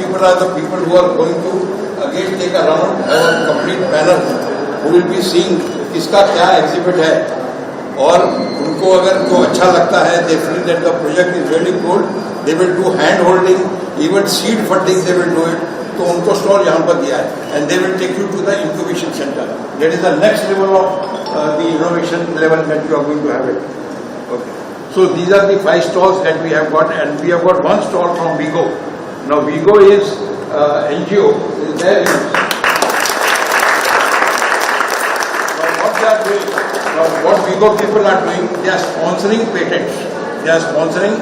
people are the people who are going to again take around, have a complete panel, who will be seeing किसका क्या exhibit है, और उनको अगर तो अच्छा लगता है, they feel that the project is really good, they will do hand holding, even seed funding they will do it. तो उनको स्टॉल यहाँ पर दिया है, and they will take you to the incubation center. That is the next level of the innovation level that you are going to have it. Okay. So these are the 5 stalls that we have got, and we have got 1 stall from Vigo. Now Vigo is NGO. Is there? Now what they are doing? Now what Vigo people are doing? They are sponsoring patents. They are sponsoring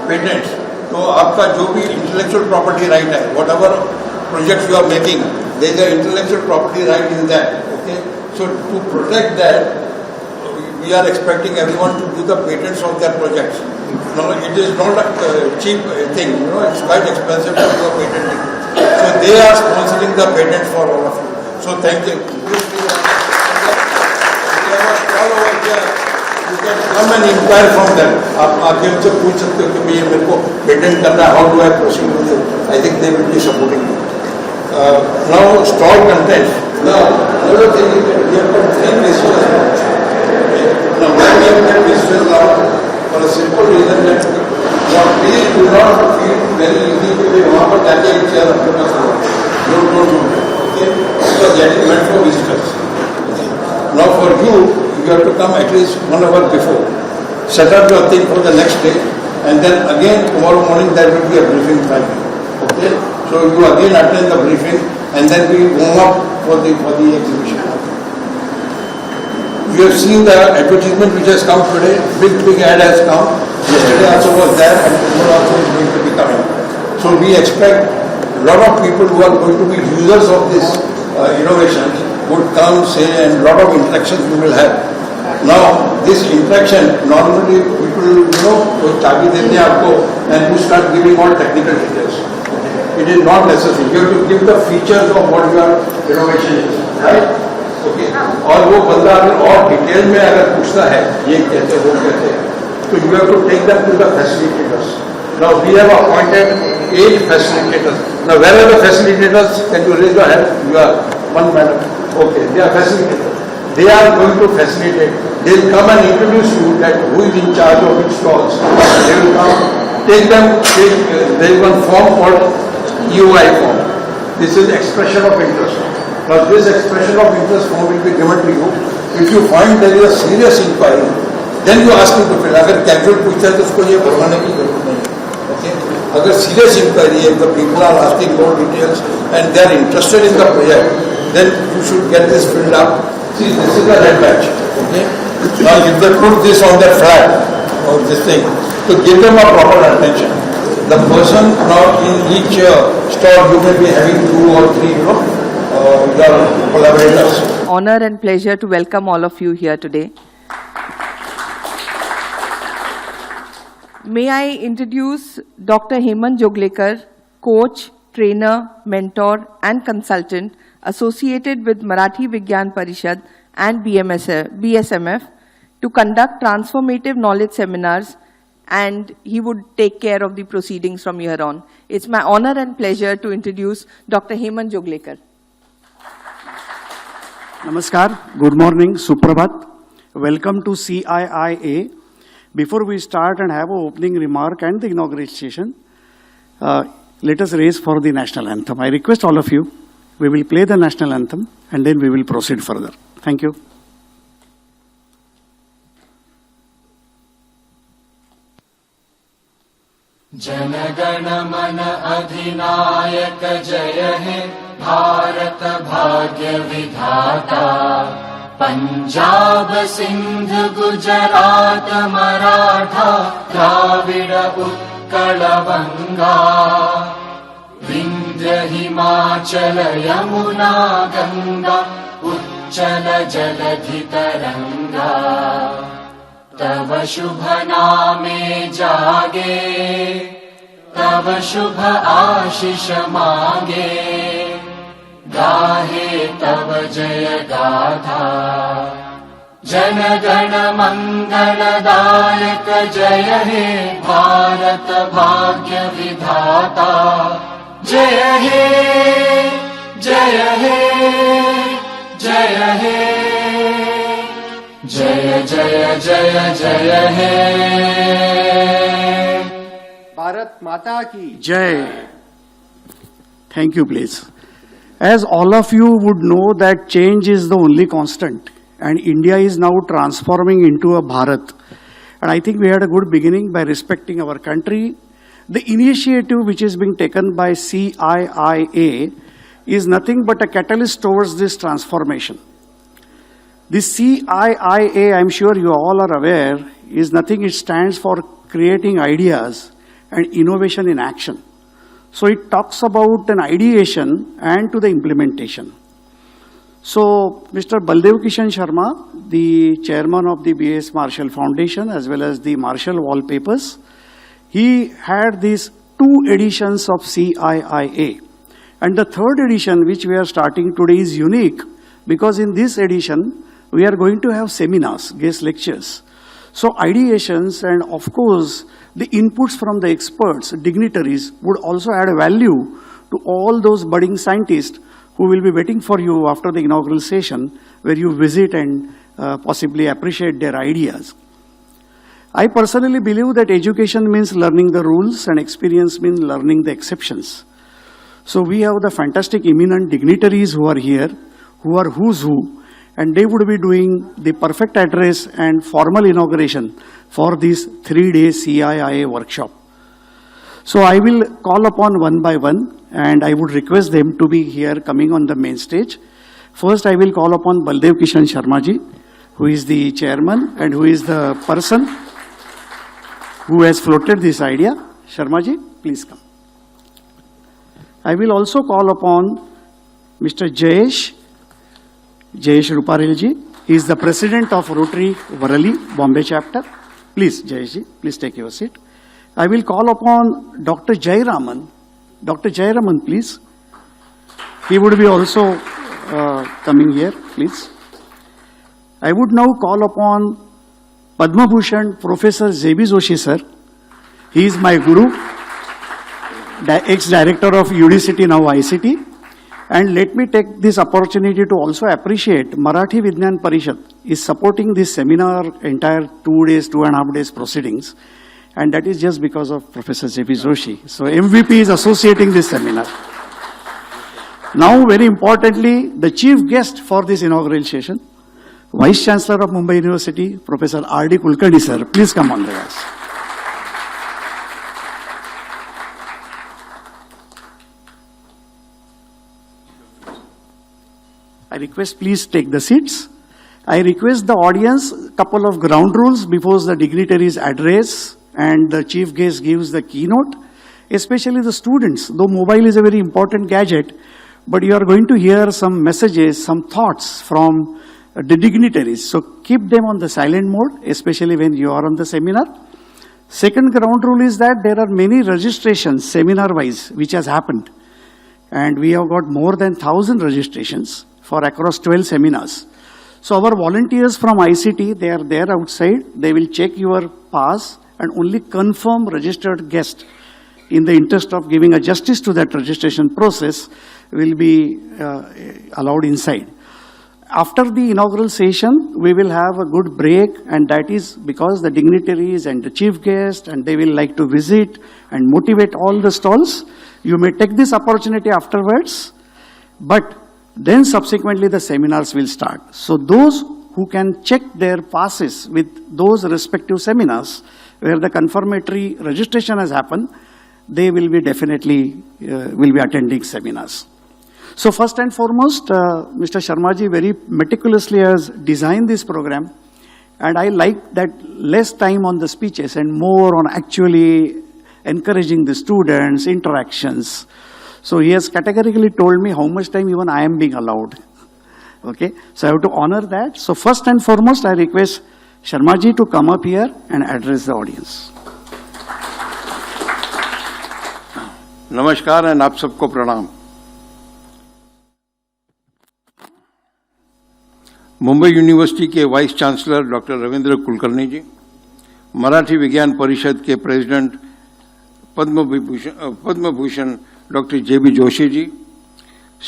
patents. So आपका जो भी intellectual property right है, whatever projects you are making, there is an intellectual property right in that. Okay. So to protect that, we are expecting everyone to do the patents of their projects. Now, it is not a cheap thing, it's quite expensive to do a patenting. So they are sponsoring the patent for all of you. So thank you. We have a stall over here. You can come and inquire from them. आप आके उनसे पूछ सकते हो कि ये मेरे को patent करना है, how do I proceed with it? I think they will be supporting you. Now, stall content. Now, another thing is that we have got 3 visitors. Now, why we have got visitors now? For a simple reason that please do not feel very easy to be वहाँ पर जाके एक chair अपने पास रखो. Don't do that. Okay? Because that is meant for visitors. Okay. Now, for you have to come at least 1 hour before. Set up your thing for the next day, and then again tomorrow morning there will be a briefing time. Okay? So you again attend the briefing, and then we warm up for the exhibition. You have seen the advertisement which has come today. Big ad has come. Yesterday also was there, and tomorrow also is going to be coming. So we expect a lot of people who are going to be users of this innovation would come, say, and a lot of interactions we will have. Now, this interaction, normally people, कोई चाबी देते हैं आपको, and you start giving all technical details. It is not necessary. You have to give the features of what your innovation is, right? Okay. और वो बंदा अगर और डिटेल में अगर पूछता है, ये कहते वो कहते हैं, तो you have to take them to the facilitators. Now we have appointed 8 facilitators. Now where are the facilitators? Can you raise your hand? You are one madam. Okay, they are facilitators. They are going to facilitate. They will come and introduce you that who is in charge of which stalls. They will come, take them. There is one form called EOI form. This is expression of interest. Now this expression of interest form will be given to you. If you find there is a serious inquiry, then you ask him to fill. अगर casual पूछता है तो उसको ये भरवाने की जरूरत नहीं. Okay? अगर serious inquiry है, the people are asking more details and they are interested in the project, then you should get this filled up. See, this is the red badge. Okay? Now if they put this on their flag or this thing, to give them a proper attention. The person now in each store you may be having 2 or 3, your collaborators. Honor and pleasure to welcome all of you here today. May I introduce Dr. Hemant Joglekar, coach, trainer, mentor and consultant associated with Marathi Vigyan Parishad and BSMF to conduct transformative knowledge seminars, and he would take care of the proceedings from here on. It's my honor and pleasure to introduce Dr. Hemant Joglekar. Namaskar, good morning, Suprabhat. Welcome to CiiA. Before we start and have an opening remark and the inauguration, let us raise for the national anthem. I request all of you, we will play the national anthem and then we will proceed further. Thank you. जनगण मन अधिनायक जय हे भारत भाग्य विधाता पंजाब सिंध गुजरात मराठा द्राविड उत्कल बंगा विंध्य हिमाचल यमुना गंगा उच्चल जलधि तरंगा तव शुभ नामे जागे तव शुभ आशीष मांगे गाहे तव जय गाथा जन गण मंगलदायक जय हे भारत भाग्य विधाता जय हे जय हे जय हे जय जय जय जय हे भारत माता की Jai. Thank you, please. As all of you would know that change is the only constant and India is now transforming into a Bharat. And I think we had a good beginning by respecting our country. The initiative which is being taken by CiiA is nothing but a catalyst towards this transformation. This CiiA, I'm sure you all are aware, is nothing, it stands for creating ideas and innovation in action. So it talks about an ideation and to the implementation. So Mr. Baldev Kishan Sharma, the chairman of the B.S. Marshall Foundation as well as the Marshall Wallpapers, he had these 2 editions of CiiA. And the 3rd edition which we are starting today is unique because in this edition we are going to have seminars, guest lectures. So ideations and of course the inputs from the experts, dignitaries would also add value to all those budding scientists who will be waiting for you after the inaugural session where you visit and possibly appreciate their ideas. I personally believe that education means learning the rules and experience means learning the exceptions. So we have the fantastic eminent dignitaries who are here, who are who's who, and they would be doing the perfect address and formal inauguration for this 3-day CiiA workshop. So I will call upon one by one and I would request them to be here coming on the main stage. First I will call upon Baldev Kishan Sharma ji, who is the chairman and who is the person who has floated this idea. Sharma ji, please come. I will also call upon Mr. Jayesh Ruparel ji. He is the president of Rotary Varali, Bombay chapter. Please, Jayesh ji, please take your seat. I will call upon Dr. Jayaraman. Dr. Jayaraman, please. He would be also coming here, please. I would now call upon Padma Bhushan Professor J.B. Joshi sir. He is my guru, ex-director of UDCT, now ICT. And let me take this opportunity to also appreciate Marathi Vigyan Parishad is supporting this seminar entire 2 days, 2.5 days proceedings. And that is just because of Professor J.B. Joshi. So MVP is associating this seminar. Now, very importantly, the chief guest for this inaugural session, Vice Chancellor of Mumbai University, Professor R.D. Kulkarni sir. Please come on the dais. I request please take the seats. I request the audience couple of ground rules before the dignitaries address and the chief guest gives the keynote, especially the students. Though mobile is a very important gadget, but you are going to hear some messages, some thoughts from the dignitaries. So keep them on the silent mode, especially when you are on the seminar. Second ground rule is that there are many registrations seminar-wise which has happened. And we have got more than 1,000 registrations for across 12 seminars. So our volunteers from ICT, they are there outside. They will check your pass and only confirm registered guest in the interest of giving a justice to that registration process will be allowed inside. After the inaugural session, we will have a good break, and that is because the dignitaries and the chief guest and they will like to visit and motivate all the stalls. You may take this opportunity afterwards, but then subsequently the seminars will start. So those who can check their passes with those respective seminars where the confirmatory registration has happened, they will be definitely will be attending seminars. So first and foremost, Mr. Sharma ji very meticulously has designed this program, and I like that less time on the speeches and more on actually encouraging the students, interactions. So he has categorically told me how much time even I am being allowed. Okay, so I have to honor that. So first and foremost, I request Sharma ji to come up here and address the audience. नमस्कार and आप सबको प्रणाम। Mumbai university के vice chancellor doctor Ravindra Kulkarni ji, Marathi Vigyan Parishad के president Padma Bhushan doctor JB Joshi ji,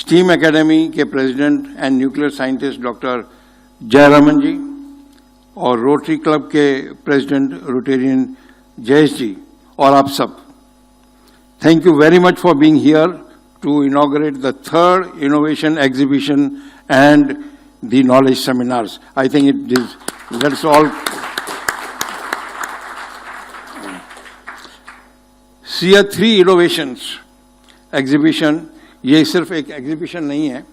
steam academy के president and nuclear scientist doctor Jayaraman ji, और rotary club के president rotarian Jayesh ji, और आप सब. Thank you very much for being here to inaugurate the third innovation exhibition and the knowledge seminars. I think it is, that's all. CiiA-3 innovations exhibition, ये सिर्फ एक exhibition नहीं है,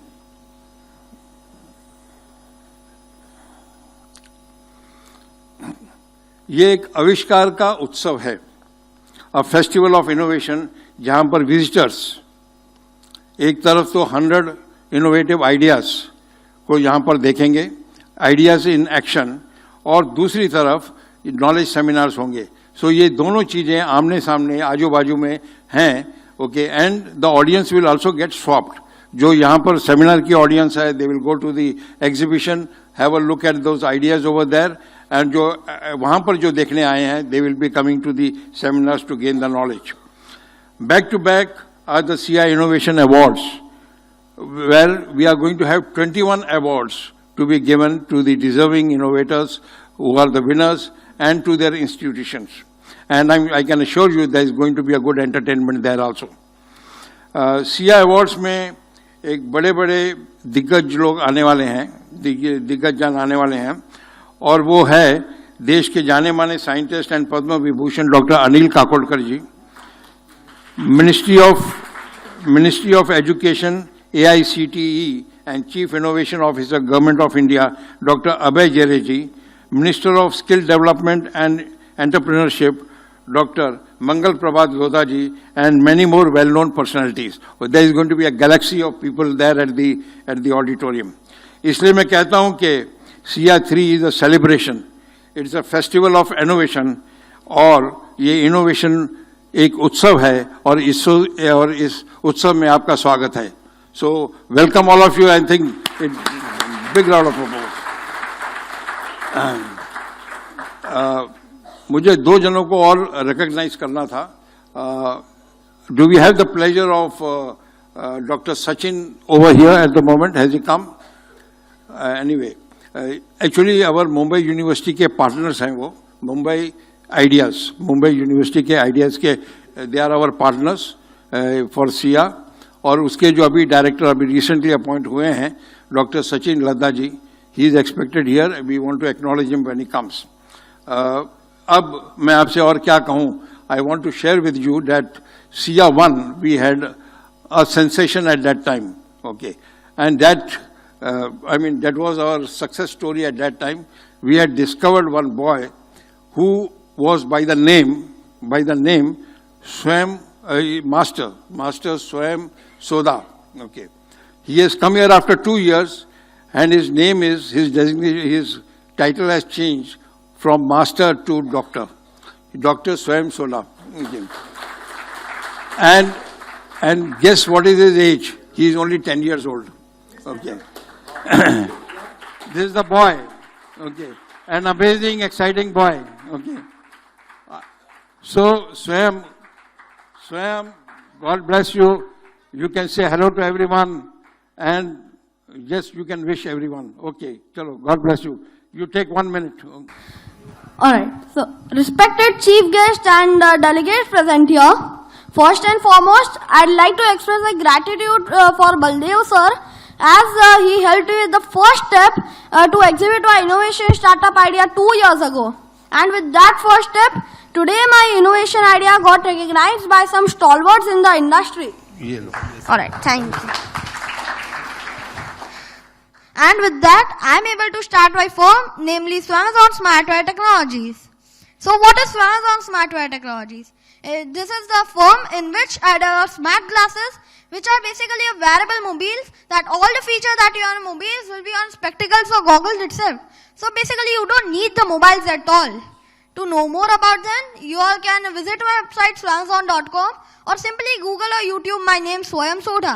ये एक आविष्कार का उत्सव है, अ फेस्टिवल ऑफ इनोवेशन, जहां पर विजिटर्स एक तरफ तो 100 इनोवेटिव आइडियाज को यहां पर देखेंगे, आइडियाज इन एक्शन, और दूसरी तरफ नॉलेज सेमिनार्स होंगे. सो ये दोनों चीजें आमने सामने आजू बाजू में हैं. Okay, and the audience will also get swapped. जो यहाँ पर सेमिनार की ऑडियंस है, they will go to the exhibition, have a look at those ideas over there, and जो वहां पर जो देखने आए हैं, they will be coming to the seminars to gain the knowledge. Back to back are the CiiA Innovation Awards, where we are going to have 21 awards to be given to the deserving innovators who are the winners and to their institutions. And I can assure you there is going to be a good entertainment there also. CiiA Awards में एक बड़े-बड़े दिग्गज लोग आने वाले हैं, दिग्गज जन आने वाले हैं, और वो है देश के जाने-माने scientist and Padma Vibhushan doctor Anil Kakodkar ji, Ministry of Education, AICTE, and Chief Innovation Officer, Government of India, Dr. Abhay Jereji, Minister of Skill Development and Entrepreneurship, Dr. Mangal Prabhat Lodha ji, and many more well-known personalities. There is going to be a galaxy of people there at the auditorium. इसलिए मैं कहता हूँ कि CiiA-3 is a celebration. It's a festival of innovation, और ये innovation एक उत्सव है, और इस उत्सव में आपका स्वागत है. So welcome all of you. I think big round of applause. मुझे दो जनों को और रिकॉग्नाइज करना था. Do we have the pleasure of doctor Sachin over here at the moment? Has he come? Anyway, actually our Mumbai university के partners हैं वो, मुंबई यूनिवर्सिटी के आइडियाज के, they are our partners for CiiA. और उसके जो अभी डायरेक्टर अभी रिसेंटली अपॉइंट हुए हैं, doctor Sachin Ladda ji, he is expected here. We want to acknowledge him when he comes. अब मैं आपसे और क्या कहूं. I want to share with you that CiiA-1 we had a sensation at that time. Okay, and that I mean that was our success story at that time. We had discovered one boy who was by the name Swam Master Swam Soda. Okay, he has come here after 2 years, and his name is his title has changed from master to doctor, Dr. Swam Soda. Okay. And guess what is his age? He is only 10 years old. Okay. This is the boy. Okay, an amazing, exciting boy. Okay. So, Swam, God bless you. You can say hello to everyone, and yes, you can wish everyone. Okay, chalo, God bless you. You take 1 minute. Alright, so respected chief guest and delegates present here, first and foremost, I'd like to express my gratitude for Baldev sir, as he helped me with the first step to exhibit my innovation startup idea 2 years ago. And with that first step, today my innovation idea got recognized by some stalwarts in the industry. Alright, thank you. And with that, I am able to start my firm, namely Swamazon Smartware Technologies. So what is Swamazon Smartware Technologies? This is the firm in which I develop smart glasses, which are basically a wearable mobiles, that all the features that you have on mobiles will be on spectacles or goggles itself. So basically you don't need the mobiles at all. To know more about them, you all can visit my website swamazon.com or simply Google or YouTube my name Swam Soda.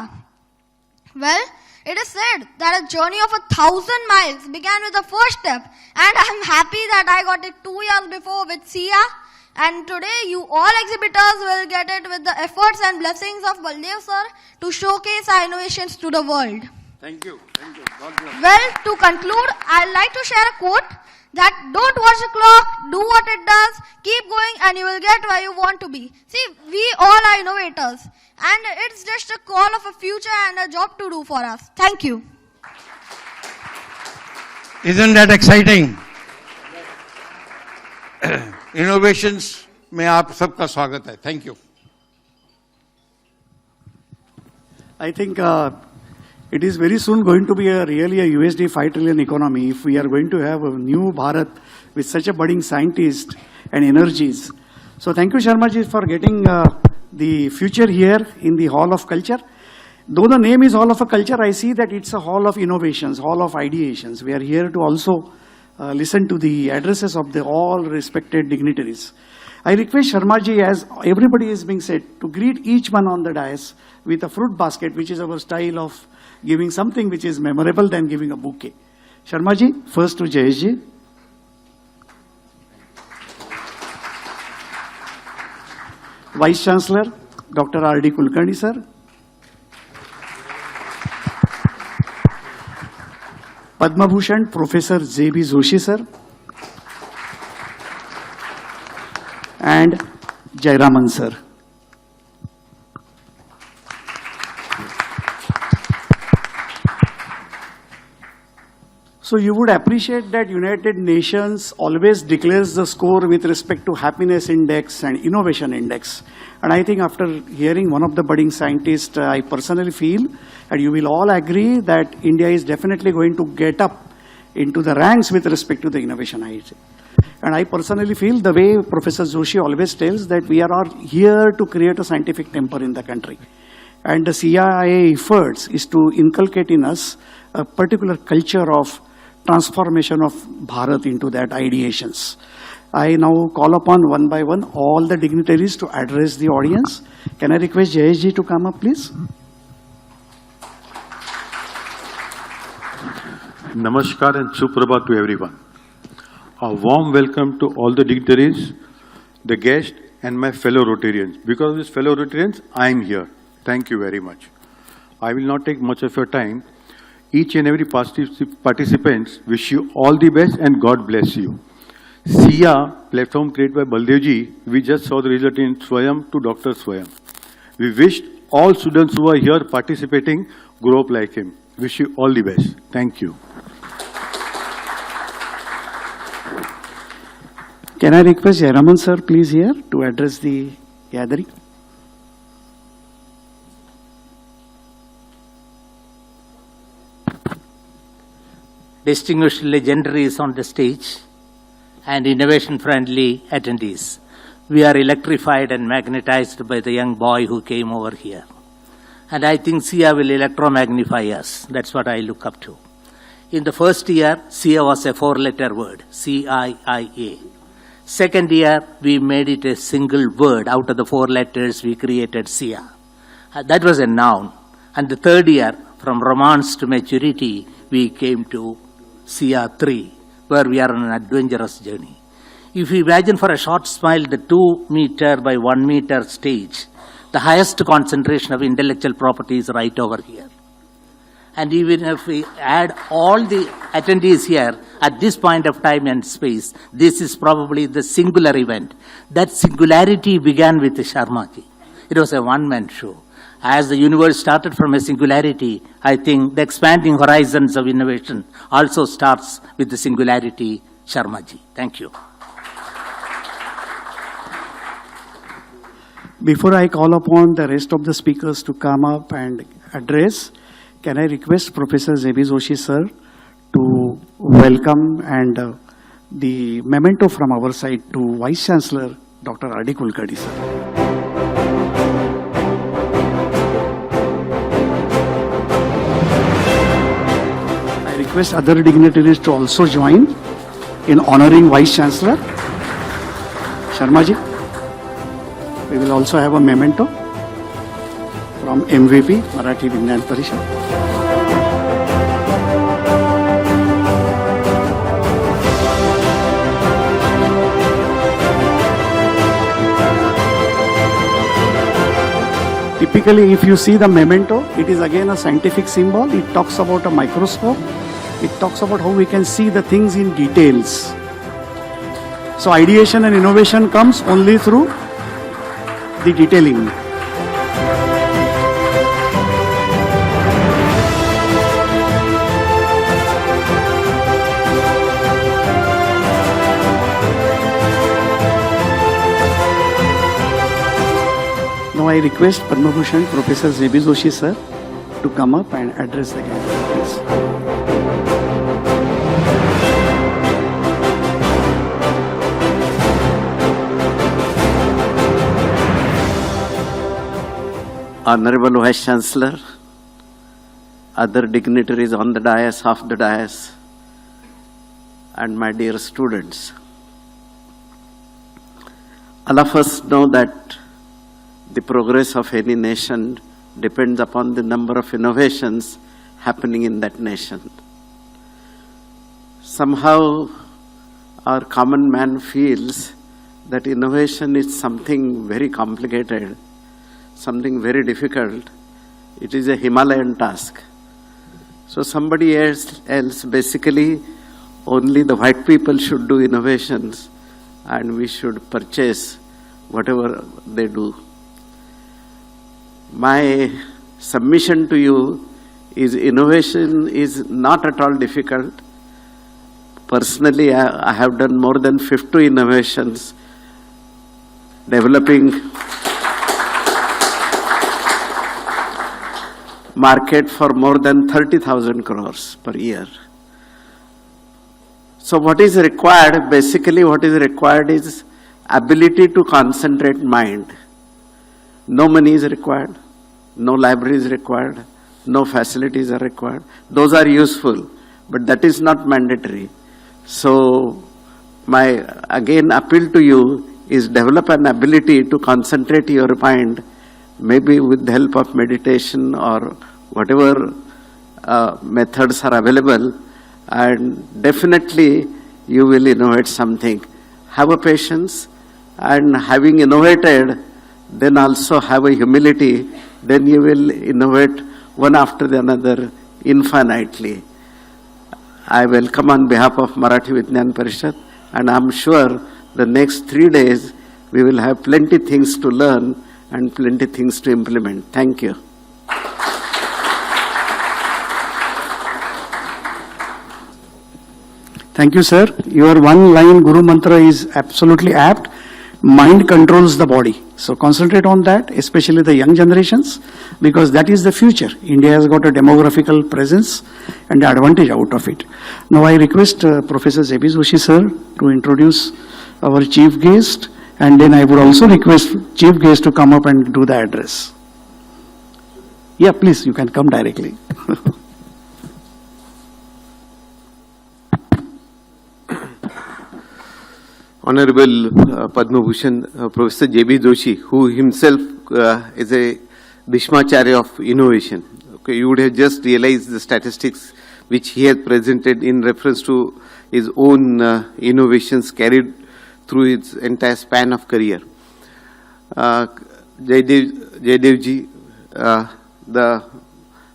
Well, it is said that a journey of 1,000 miles began with the first step, and I am happy that I got it 2 years before with CiiA, And today you all exhibitors will get it with the efforts and blessings of Baldev sir to showcase our innovations to the world. Thank you. Thank you. God bless. Well, to conclude, I'd like to share a quote that don't watch the clock, do what it does, keep going and you will get where you want to be. See, we all are innovators and it's just a call of a future and a job to do for us. Thank you. Isn't that exciting? Innovations में आप सबका स्वागत है. Thank you. I think it is very soon going to be really a USD 5 trillion economy if we are going to have a new Bharat with such a budding scientist and energies. So thank you, Sharma ji, for getting the future here in the Hall of Culture. Though the name is Hall of Culture, I see that it's a hall of innovations, hall of ideations. We are here to also listen to the addresses of the all respected dignitaries. I request Sharma ji, as everybody is being said, to greet each one on the dais with a fruit basket, which is our style of giving something which is memorable than giving a bouquet. Sharma ji, first to Jayesh ji. Vice Chancellor, Dr. R.D. Kulkarni sir. Padma Bhushan, Professor J.B. Joshi sir. And Jairaman sir. So you would appreciate that United Nations always declares the score with respect to happiness index and innovation index. And I think after hearing one of the budding scientists, I personally feel, and you will all agree, that India is definitely going to get up into the ranks with respect to the innovation IIT. And I personally feel the way Professor Joshi always tells that we are all here to create a scientific temper in the country. And the CiiA efforts is to inculcate in us a particular culture of transformation of Bharat into that ideations. I now call upon one by one all the dignitaries to address the audience. Can I request Jayesh ji to come up, please? Namaskar and Suprabhat to everyone. A warm welcome to all the dignitaries, the guests and my fellow Rotarians. Because of these fellow Rotarians, I am here. Thank you very much. I will not take much of your time. Each and every participants wish you all the best and God bless you. CiiA platform created by Baldev ji, we just saw the result in Swayam to Dr. Swayam. We wished all students who are here participating grow up like him. Wish you all the best. Thank you. Can I request Jairaman sir, please, here to address the gathering? Distinguished legendaries on the stage and innovation-friendly attendees. We are electrified and magnetized by the young boy who came over here. And I think CiiA will electromagnify us. That's what I look up to. In the first year, CiiA was a four-letter word, CiiA. Second year, we made it a single word. Out of the four letters, we created CiiA. That was a noun. And the third year, from romance to maturity, we came to CiiA-3, where we are on an adventurous journey. If you imagine for a short smile the 2 meter by 1 meter stage, the highest concentration of intellectual property is right over here. And even if we add all the attendees here at this point of time and space, this is probably the singular event. That singularity began with Sharma ji. It was a one-man show. As the universe started from a singularity, I think the expanding horizons of innovation also starts with the singularity, Sharma ji. Thank you. Before I call upon the rest of the speakers to come up and address, can I request Professor J.B. Joshi sir to welcome and the memento from our side to Vice Chancellor Dr. R.D. Kulkarni sir. I request other dignitaries to also join in honoring Vice Chancellor. Sharma ji, we will also have a memento from MVP, Marathi Vigyan Parishad. basically, if you see the memento, it is again a scientific symbol. It talks about a microscope. It talks about how we can see the things in details. So ideation and innovation comes only through the detailing. Now I request Padma Bhushan Professor J.B. Joshi sir to come up and address the gathering, please. Honorable Vice Chancellor, other dignitaries on the dais, off the dais, and my dear students. All of us know that the progress of any nation depends upon the number of innovations happening in that nation. Somehow, our common man feels that innovation is something very complicated, something very difficult. It is a Himalayan task. So somebody else basically, only the white people should do innovations and we should purchase whatever they do. My submission to you is innovation is not at all difficult. Personally, I have done more than 50 innovations, developing market for more than 30,000 crores per year. So what is required, basically what is required is ability to concentrate mind. No money is required, no library is required, no facilities are required. Those are useful, but that is not mandatory. So my again appeal to you is develop an ability to concentrate your mind, maybe with the help of meditation or whatever methods are available, and definitely you will innovate something. Have a patience, and having innovated, then also have a humility, then you will innovate one after the another infinitely. I welcome on behalf of Marathi Vigyan Parishad, and I am sure the next 3 days we will have plenty things to learn and plenty things to implement. Thank you. Thank you, sir. Your one line Guru Mantra is absolutely apt. Mind controls the body. So concentrate on that, especially the young generations, because that is the future. India has got a demographical presence and advantage out of it. Now I request Professor J.B. Joshi, sir, to introduce our chief guest, and then I would also request chief guest to come up and do the address. Yeah, please, you can come directly. Honorable Padma Bhushan Professor J.B. Joshi, who himself is a Bhishmacharya of innovation. Okay, you would have just realized the statistics which he has presented in reference to his own innovations carried through his entire span of career. Jaidev ji, the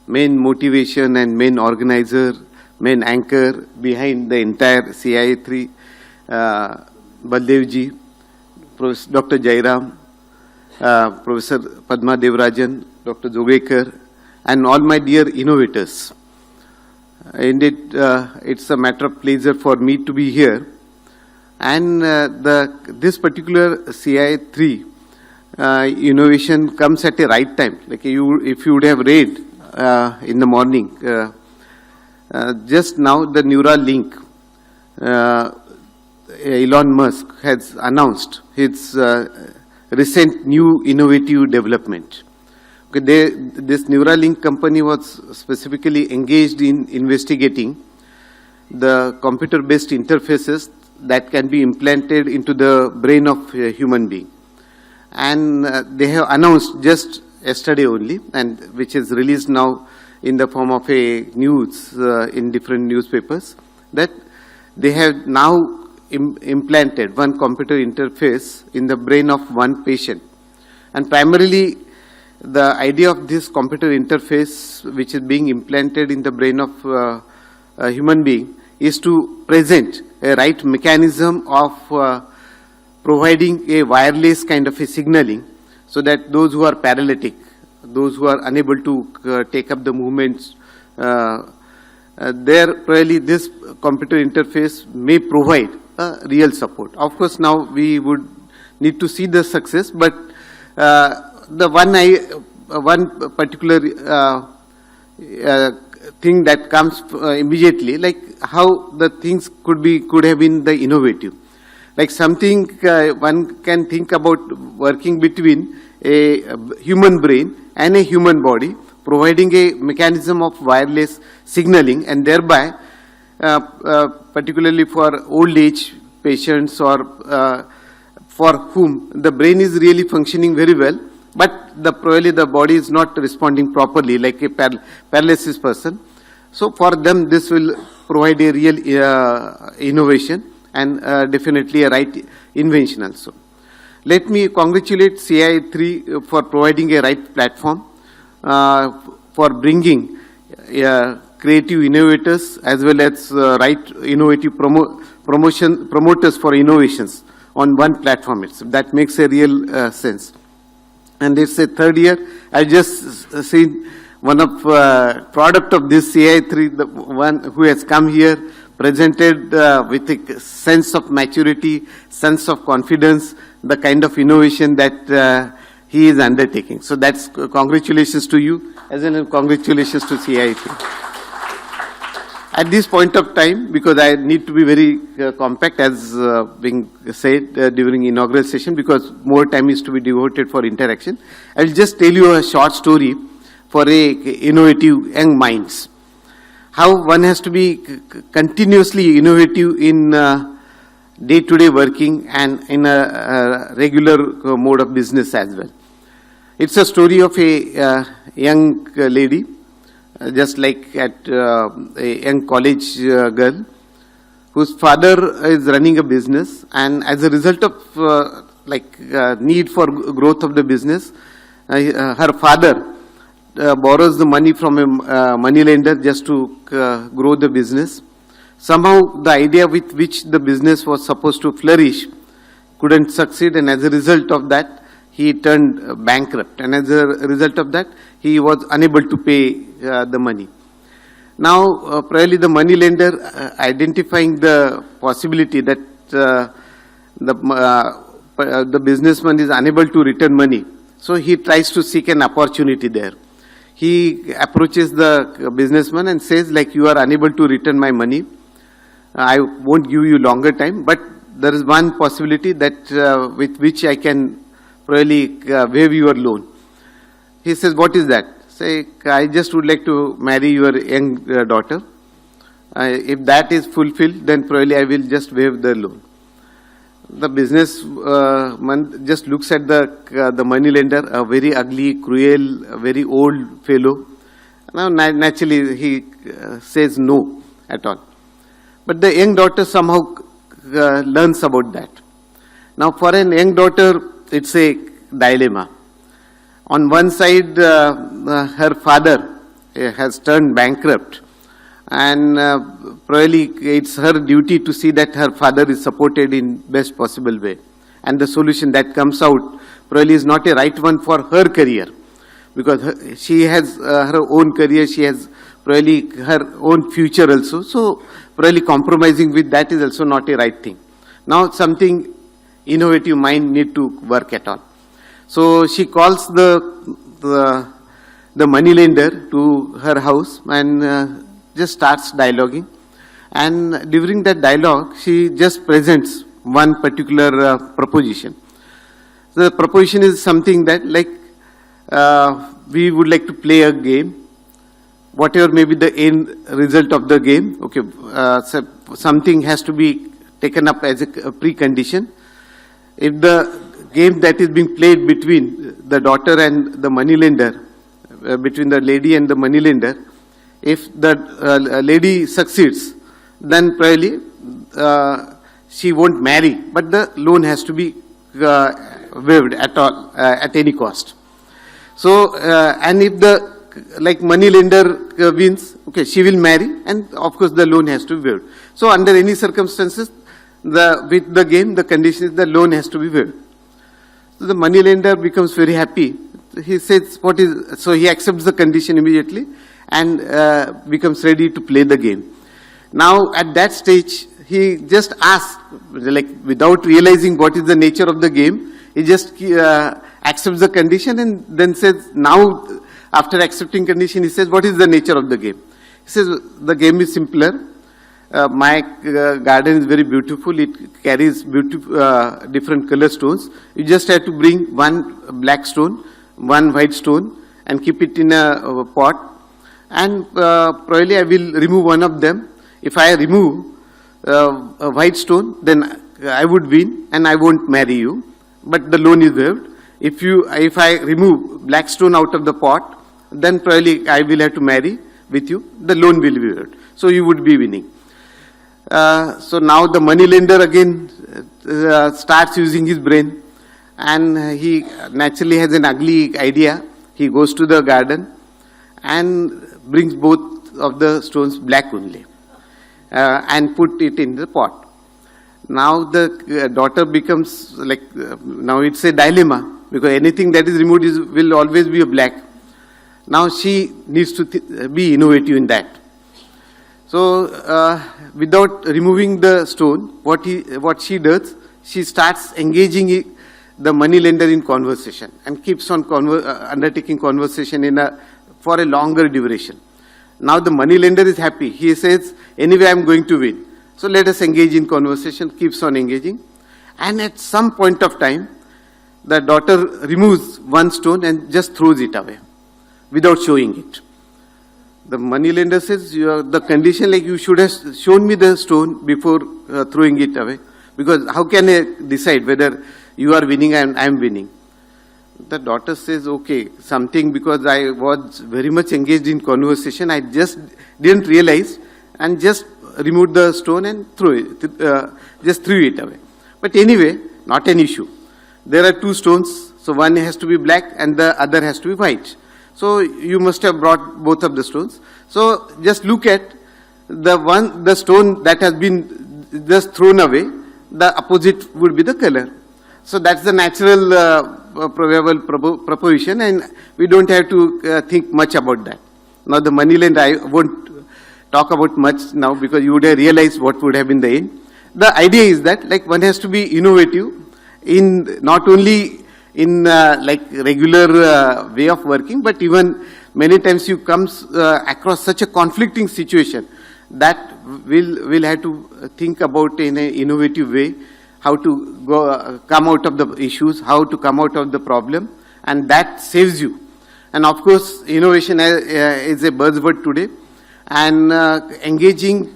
main motivation and main organizer, main anchor behind the entire CiiA-3, Baldev ji, Dr. Jairam, Professor Padma Devarajan, Dr. Joglekar, and all my dear innovators. Indeed, it's a matter of pleasure for me to be here. And this particular CiiA-3 innovation comes at a right time. Like if you would have read in the morning, just now the Neuralink, Elon Musk has announced his recent new innovative development. Okay, this Neuralink company was specifically engaged in investigating the computer-based interfaces that can be implanted into the brain of a human being. And they have announced just yesterday only, and which is released now in the form of a news in different newspapers, that they have now implanted one computer interface in the brain of one patient. And primarily the idea of this computer interface, which is being implanted in the brain of a human being, is to present a right mechanism of providing a wireless kind of a signaling, so that those who are paralytic, those who are unable to take up the movements, there probably this computer interface may provide real support. Of course, now we would need to see the success, but the one particular thing that comes immediately, like how the things could have been the innovative. Like something one can think about working between a human brain and a human body, providing a mechanism of wireless signaling, and thereby, particularly for old age patients or for whom the brain is really functioning very well, but probably the body is not responding properly, like a paralysis person. So for them, this will provide a real innovation and definitely a right invention also. Let me congratulate CiiA-3 for providing a right platform for bringing creative innovators as well as right innovative promoters for innovations on one platform itself. That makes a real sense. And it's a third year. I just seen one of product of this CiiA-3, the one who has come here, presented with a sense of maturity, sense of confidence, the kind of innovation that he is undertaking. So that's congratulations to you, as well as congratulations to CiiA-3. At this point of time, because I need to be very compact, as being said during inaugural session, because more time is to be devoted for interaction, I will just tell you a short story for innovative young minds. How one has to be continuously innovative in day-to-day working and in a regular mode of business as well. It's a story of a young lady, just like at a young college girl, whose father is running a business, and as a result of need for growth of the business, her father borrows the money from a money lender just to grow the business. Somehow the idea with which the business was supposed to flourish couldn't succeed, and as a result of that, he turned bankrupt, and as a result of that, he was unable to pay the money. Now, probably the money lender, identifying the possibility that the businessman is unable to return money, so he tries to seek an opportunity there. He approaches the businessman and says, like, you are unable to return my money. I won't give you longer time, but there is one possibility that with which I can probably waive your loan. He says, what is that? Say, I just would like to marry your young daughter. If that is fulfilled, then probably I will just waive the loan. The businessman just looks at the money lender, a very ugly, cruel, very old fellow. Now, naturally, he says no at all. But the young daughter somehow learns about that. Now, for an young daughter, it's a dilemma. On one side, her father has turned bankrupt, and probably it's her duty to see that her father is supported in best possible way. And the solution that comes out probably is not a right one for her career, because she has her own career, she has probably her own future also. So probably compromising with that is also not a right thing. Now something innovative mind need to work at all. So she calls the money lender to her house and just starts dialoguing. And during that dialogue, she just presents one particular proposition. The proposition is something that, like, we would like to play a game. Whatever may be the end result of the game, okay, so something has to be taken up as a precondition. If the game that is being played between the daughter and the moneylender, between the lady and the moneylender, if the lady succeeds, then probably she won't marry, but the loan has to be waived at all, at any cost. So, and if the, like money lender wins, okay, she will marry, and of course the loan has to be waived. So under any circumstances, with the game, the condition is the loan has to be waived. So the money lender becomes very happy. He says, so he accepts the condition immediately and becomes ready to play the game. Now at that stage, he just asks, like without realizing what is the nature of the game, he just accepts the condition and then says, now after accepting condition, he says, what is the nature of the game? He says, the game is simpler. My garden is very beautiful. It carries beautiful, different color stones. You just have to bring one black stone, one white stone, and keep it in a pot. And probably I will remove one of them. If I remove a white stone, then I would win and I won't marry you. But the loan is waived. If I remove black stone out of the pot, then probably I will have to marry with you. The loan will be waived. So you would be winning. So now the money lender again starts using his brain, and he naturally has an ugly idea. He goes to the garden and brings both of the stones black only and put it in the pot. Now the daughter becomes like, now it's a dilemma because anything that is removed will always be a black. Now she needs to be innovative in that. So, without removing the stone, what she does, she starts engaging the money lender in conversation and keeps on undertaking conversation for a longer duration. Now the money lender is happy. He says, anyway, I'm going to win. So let us engage in conversation, keeps on engaging. And at some point of time, the daughter removes one stone and just throws it away without showing it. The money lender says, the condition like you should have shown me the stone before throwing it away. Because how can I decide whether you are winning and I am winning? The daughter says, okay, something because I was very much engaged in conversation, I just didn't realize and just removed the stone and just threw it away. But anyway, not an issue. There are two stones, so one has to be black and the other has to be white. So you must have brought both of the stones. So just look at the stone that has been just thrown away, the opposite would be the color. So that's the natural probable proposition, and we don't have to think much about that. Now the money lender, I won't talk about much now because you would have realized what would have been the end. The idea is that like one has to be innovative in not only in like regular way of working, but even many times you comes across such a conflicting situation that we'll have to think about in an innovative way how to come out of the issues, how to come out of the problem, and that saves you. And of course, innovation is a buzzword today, and engaging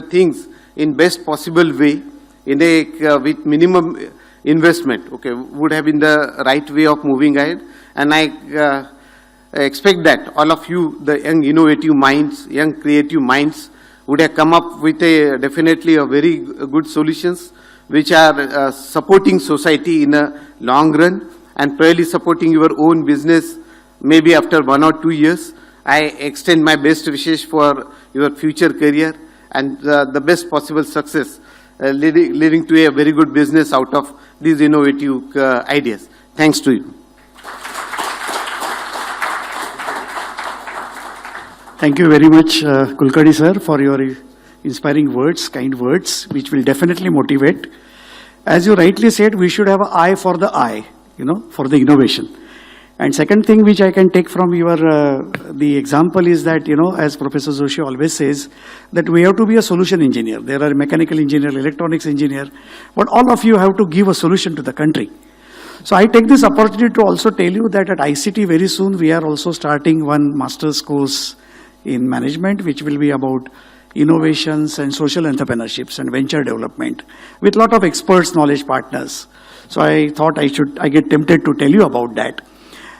things in best possible way in a with minimum investment, okay, would have been the right way of moving ahead. And I expect that all of you, the young innovative minds, young creative minds, would have come up with definitely a very good solutions which are supporting society in a long run and probably supporting your own business maybe after 1 or 2 years. I extend my best wishes for your future career and the best possible success leading to a very good business out of these innovative ideas. Thanks to you. Thank you very much, Kulkarni sir, for your inspiring words, kind words, which will definitely motivate. As you rightly said, we should have an eye for the eye, for the innovation. And second thing which I can take from your, the example is that, as Professor Joshi always says, that we have to be a solution engineer. There are mechanical engineer, electronics engineer, but all of you have to give a solution to the country. So I take this opportunity to also tell you that at ICT very soon we are also starting one master's course in management, which will be about innovations and social entrepreneurships and venture development with a lot of experts, knowledge partners. So I thought I get tempted to tell you about that.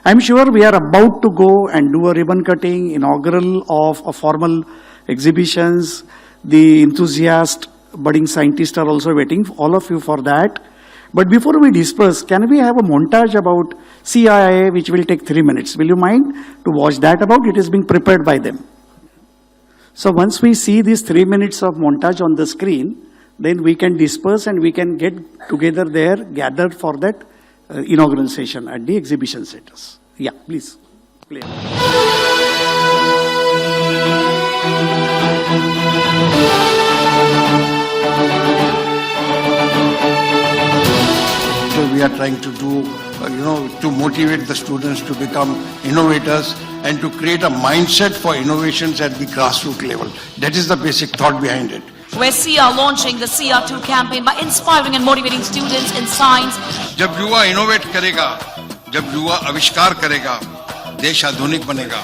I'm sure we are about to go and do a ribbon cutting, inaugural of a formal exhibitions. The enthusiast budding scientists are also waiting, all of you, for that. But before we disperse, can we have a montage about CiiA which will take 3 minutes? Will you mind to watch that about? It is being prepared by them. So once we see these 3 minutes of montage on the screen, then we can disperse and we can get together there, gathered for that inaugural session at the exhibition centers. Yeah, please. Play. So we are trying to do, to motivate the students to become innovators and to create a mindset for innovations at the grassroots level. That is the basic thought behind it. We're CiiA launching the CiiA-2 campaign by inspiring and motivating students in science. जब युवा innovate करेगा, जब युवा आविष्कार करेगा, देश आधुनिक बनेगा।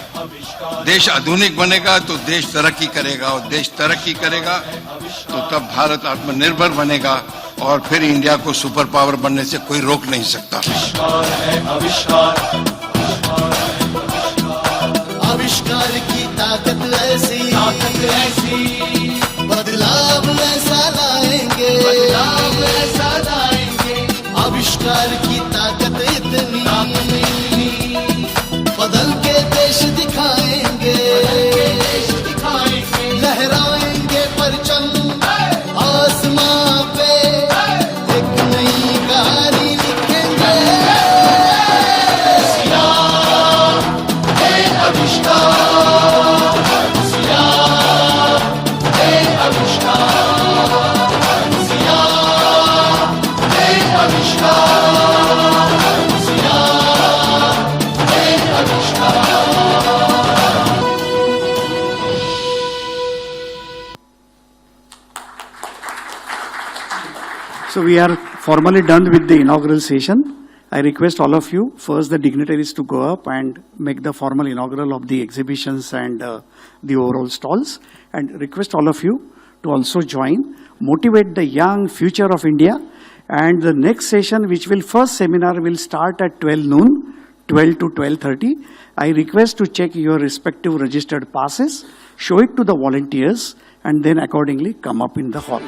देश आधुनिक बनेगा तो देश तरक्की करेगा और देश तरक्की करेगा तो तब भारत आत्मनिर्भर बनेगा और फिर इंडिया को सुपर पावर बनने से कोई रोक नहीं सकता। आविष्कार की ताकत ऐसी बदलाव ऐसा लाएंगे आविष्कार की ताकत इतनी बदल के देश दिखाएंगे लहराएंगे परचम आसमां पे एक नई कहानी लिखेंगे So we are formally done with the inaugural session. I request all of you, first the dignitaries to go up and make the formal inaugural of the exhibitions and the overall stalls, and request all of you to also join, motivate the young future of India. And the next session, which will first seminar will start at 12 noon, 12 to 12:30. I request to check your respective registered passes, show it to the volunteers, and then accordingly come up in the hall.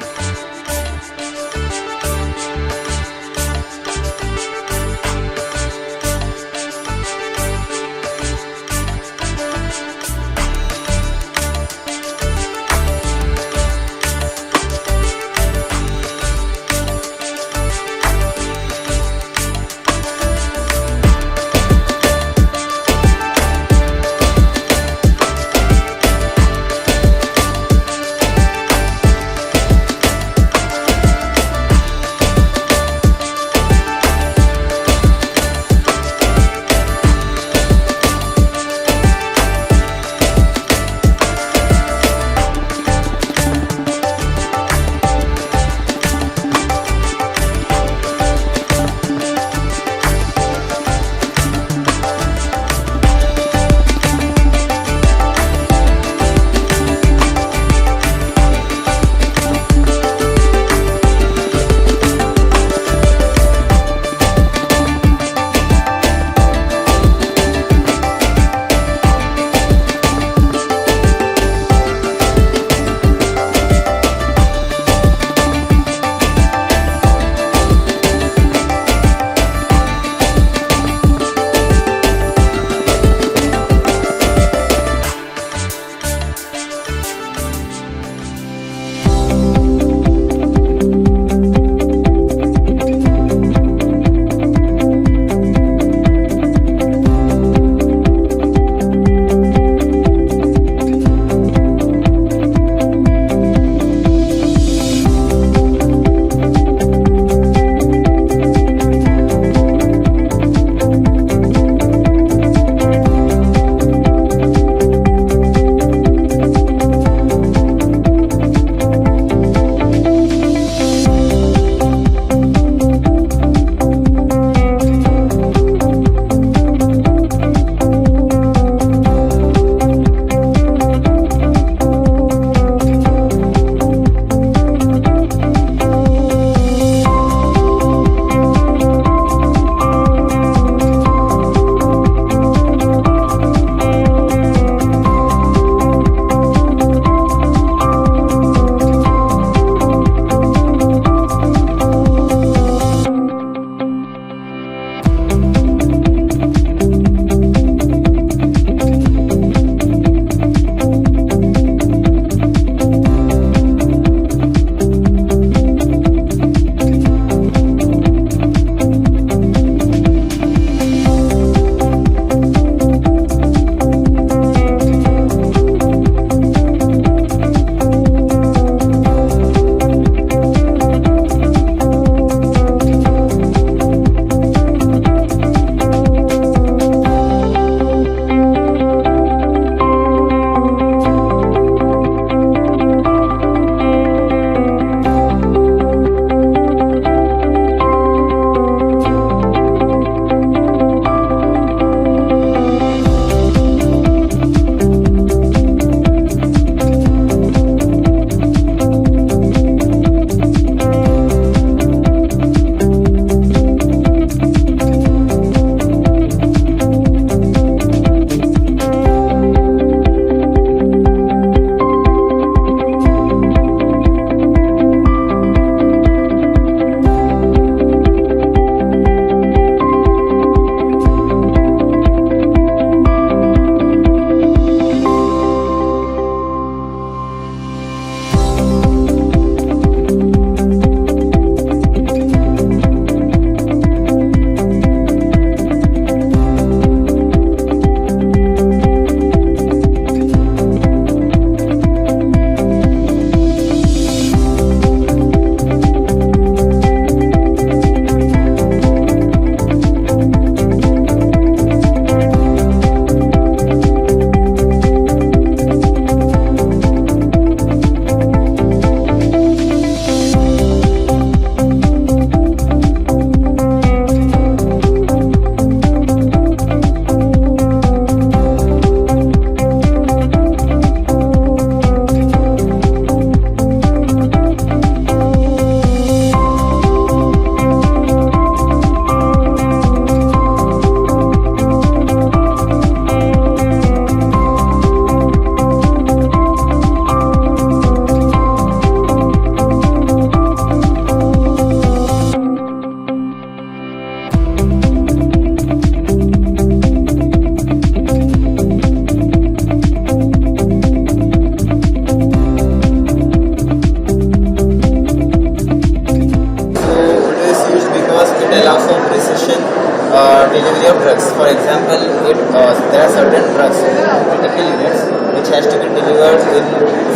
For example, if there are certain drugs, critical units, which has to be delivered in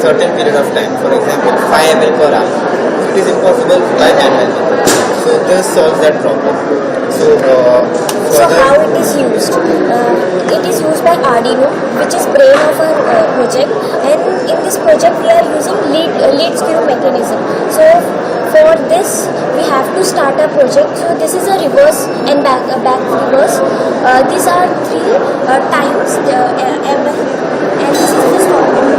certain period of time. For example, 5 ml per hour. It is impossible by manual. So this solves that problem. So how it is used? It is used by Arduino, which is brain of our project, and in this project we are using lead skew mechanism. So for this we have to start a project. So this is a reverse and back reverse. These are 3 times and this is the stop.